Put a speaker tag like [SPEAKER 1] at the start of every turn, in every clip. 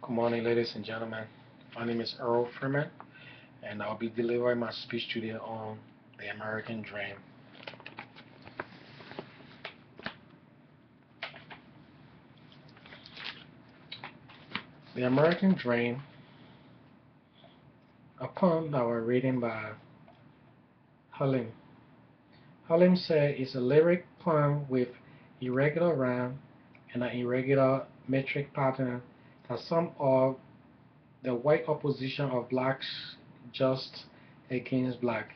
[SPEAKER 1] Good morning, ladies and gentlemen. My name is Earl Freeman, and I'll be delivering my speech today on the American Dream. The American Dream, a poem that was written by Halim. Halim said it's a lyric poem with irregular rhyme and an irregular metric pattern that sums up the white opposition of blacks just against black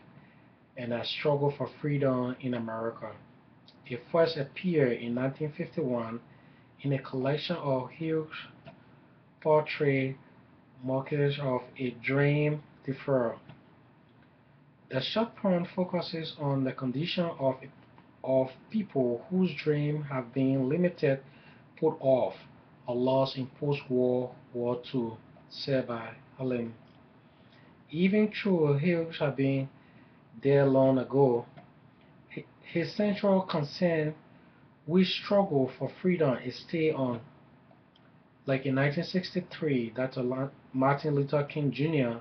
[SPEAKER 1] and a struggle for freedom in America. It first appeared in 1951 in a collection of Hughes' portrait markers of a dream deferred. The short poem focuses on the condition of people whose dreams have been limited, put off, or lost in post-World War II, said by Halim. Even though Hughes had been dead long ago, his central concern, which struggle for freedom, is still on. Like in 1963, Dr. Martin Luther King Jr.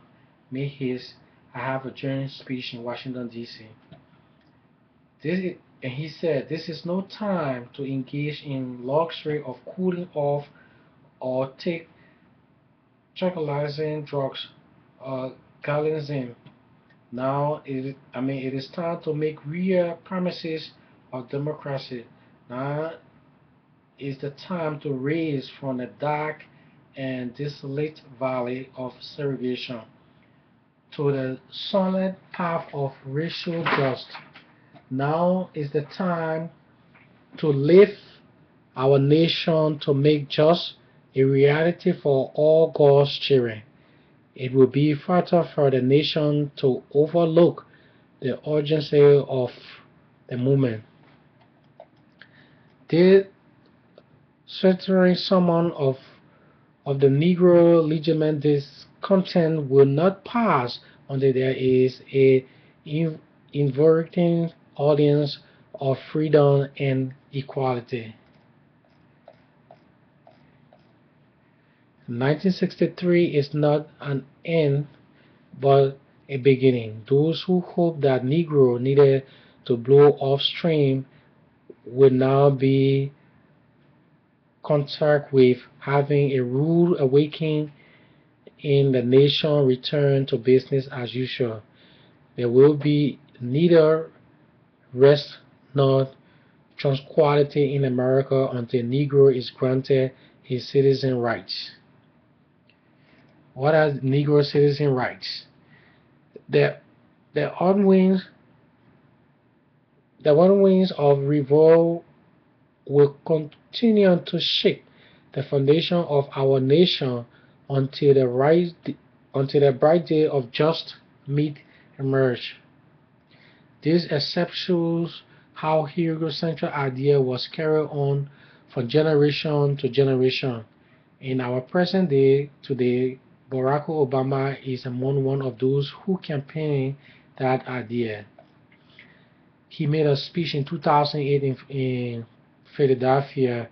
[SPEAKER 1] made his "I Have a Dream" speech in Washington, D.C. And he said, "This is no time to engage in luxury of cooling off or take tranquilizing drugs or gallinism. Now, it is time to make real promises of democracy. Now is the time to raise from the dark and desolate valley of segregation to the sunlit path of racial justice. Now is the time to lift our nation to make just a reality for all God's children. It will be fatal for the nation to overlook the urgency of the moment. This centering summon of the Negro legitimate discontent will not pass until there is a invigorating audience of freedom and equality. 1963 is not an end but a beginning. Those who hoped that Negro needed to blow off steam will now be contact with having a rude awakening in the nation return to business as usual. There will be neither rest nor tranquility in America until Negro is granted his citizen rights. What are Negro citizen rights? The the onwinds of revolt will continue to shake the foundation of our nation until the bright day of just meet emerge. This exceptions how Hugo's central idea was carried on from generation to generation. In our present day today, Barack Obama is among one of those who campaigned that idea. He made a speech in 2008 in Philadelphia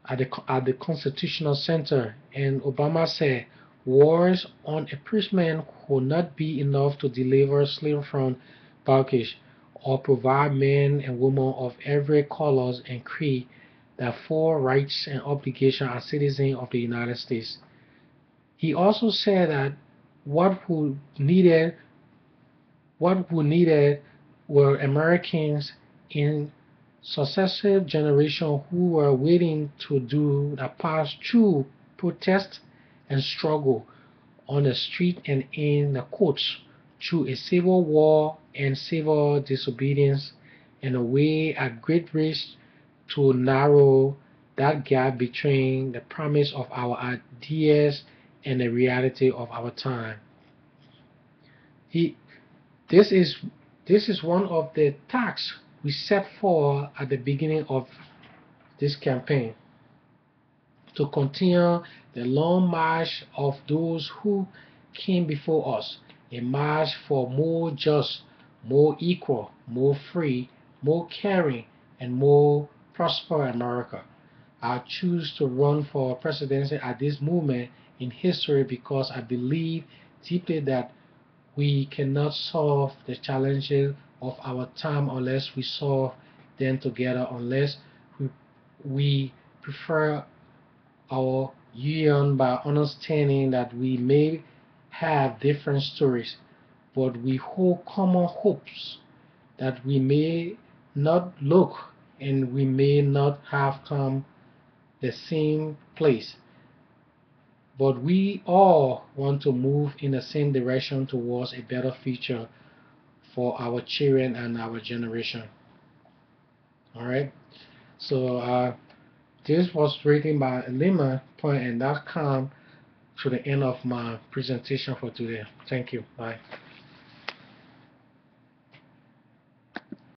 [SPEAKER 1] at the Constitutional Center, and Obama said wars on appeasement would not be enough to deliver slavery from bondage or provide men and women of every color and creed the full rights and obligations as citizens of the United States. He also said that what we needed were Americans in successive generations who were willing to do the pass through protest and struggle on the street and in the courts through a civil war and civil disobedience in a way at great risk to narrow that gap between the promise of our ideas and the reality of our time. He, this is one of the tasks we set for at the beginning of this campaign, to continue the long march of those who came before us, a march for more just, more equal, more free, more caring, and more prosperous America. I choose to run for presidency at this moment in history because I believe deeply that we cannot solve the challenges of our time unless we solve them together, unless we, we prefer our union by understanding that we may have different stories, but we hold common hopes that we may not look and we may not have come the same place, but we all want to move in the same direction towards a better future for our children and our generation. All right. So this was written by Lima.com to the end of my presentation for today. Thank you. Bye.